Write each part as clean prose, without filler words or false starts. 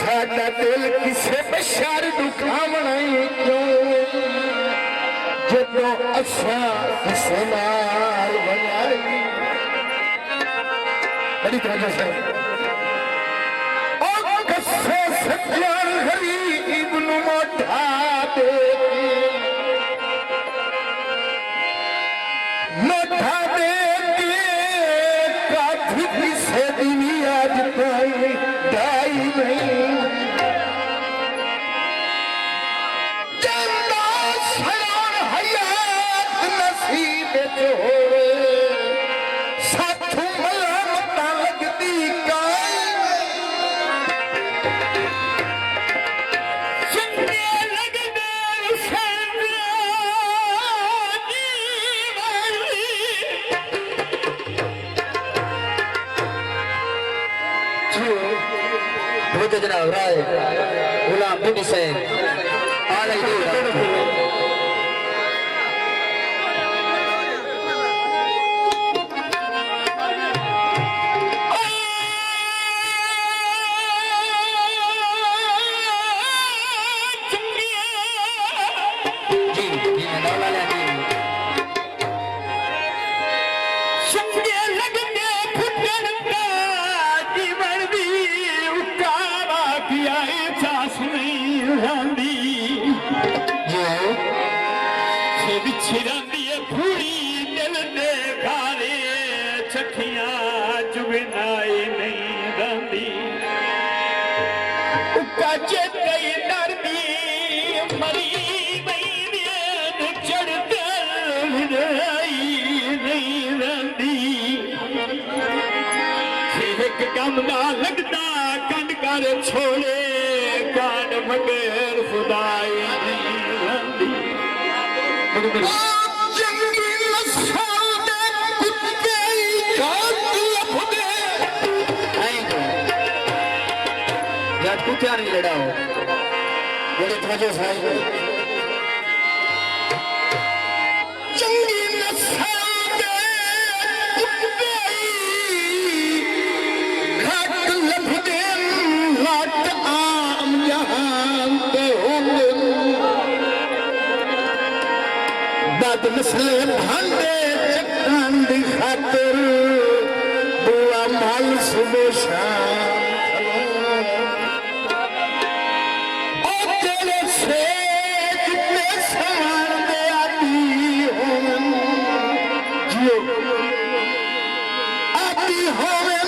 साडा दिल किसे बशार दुखावना क्यों जो असा किसे नाल बनाई बड़ी तरह से ओ कसे सत्यान गरीब नु मोटा दे मोटा दे काफी किसे दिनी आज ताई दाई नहीं जनाब राय गुलाम बिन हुसैन कम ना लगता कंड कर छोड़े कान मगर खुदाई जंगी नस्ल दे कुत्ते काट लफदे यार तू क्या नहीं लड़ा हो बड़ी वजह से जंगी नस्ल नस्ल भांडे चक्कान दी खातिर दुआ माल सुबह शाम ओ तेरे से जितने सवार दे आती होवन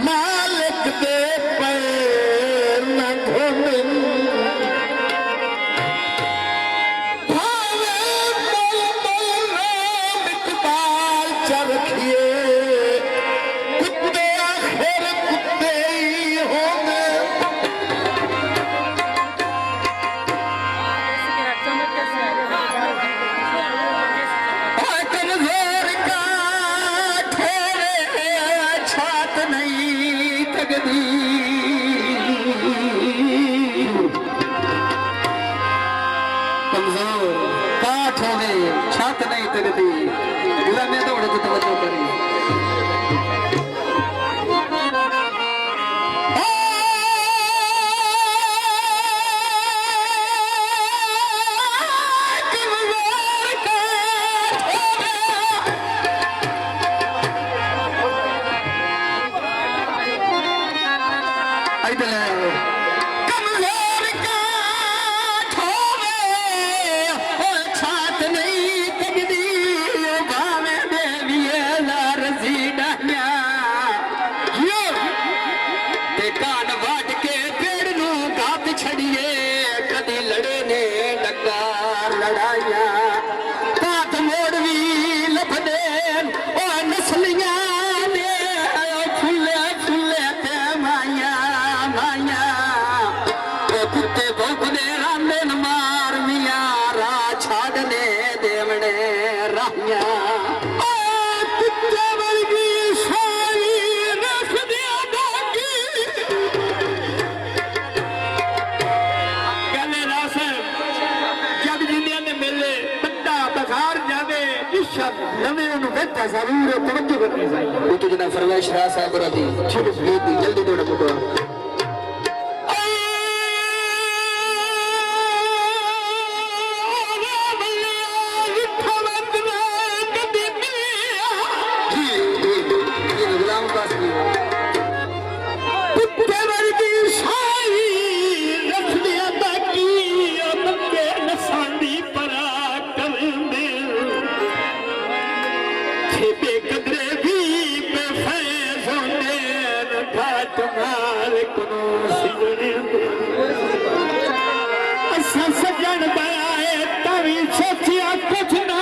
मालिक दे पैर न धोवन छात नहीं तगती गुलाम ने दौड़ तो तवज्जो करी कान वाट के पेड़ नू गात छड़िए नवे उन्हें बेटा जरूर तवज्जो करनी चाहिए। वो तो जनाब फरमाइश राह साहब रादी जल्दी दौड़ा मुको सजन बनाए तभी सोचिया कुछ ना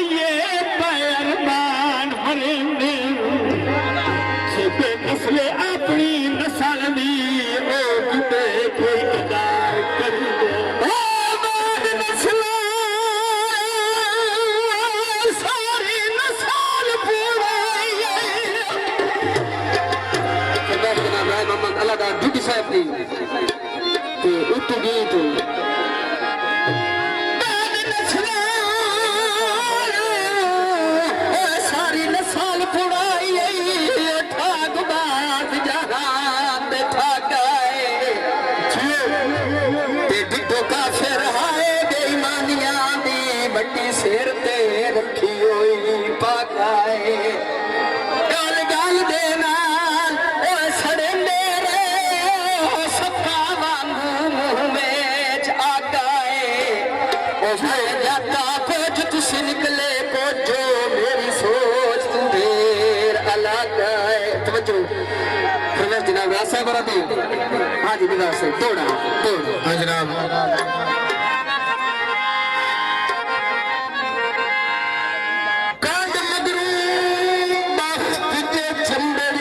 ये पैरमान हरेंदे नस्ले अपनी नस्ल दी कोई कदार कर सारी नस्ल मोहम्मद अल्लाह दा ड्यूटी साहब दी ते उतु गीत सारी नस्ल पुराई ठाक बात जहां बैठा गए डिडो का फिर हाय बेईमानियां दी बड़ी सिर ते रखी होई पाकाए गल गल दे नाल सड़े मेरे सपा वांगू मुंह में आ गए जाता कुछ तुसी निकले कुछ मेरी सोच तू ढेर अलग है तवज्जो फरमाइश जनाब राज साहब रादी हां जी बिगाड़ से दौड़ा दौड़ हाँ जनाब कांड मगरू बख्त के चंबड़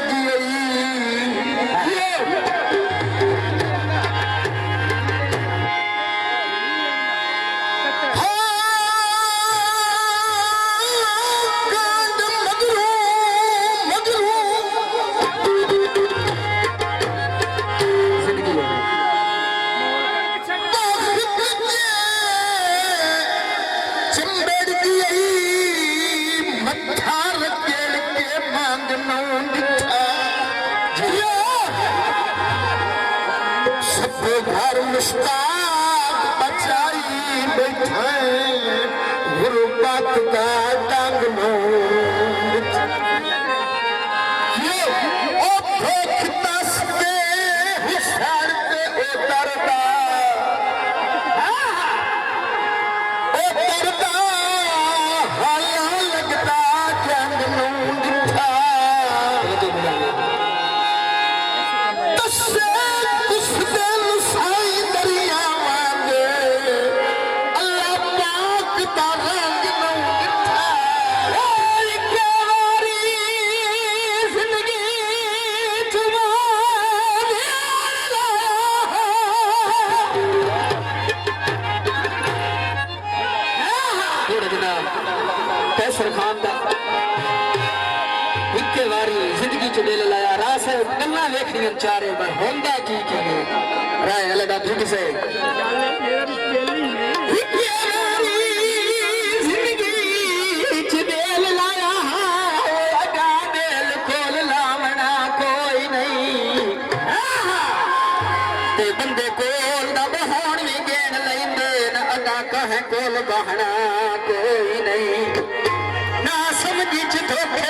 घर मुश्ताक बचाई बैठे गुरुपत का टंग नो कैसर खान दा एक बारी जिंदगी च दिल लाया राह से गल्ला वेखनियां चारे पर होंदा की राय अल्लाह दा ड्यूटी से बंदे कोल दा बहान भी गेन लेंदे न अदा कहे कोल बहना कोई नहीं ना समझी च धोखे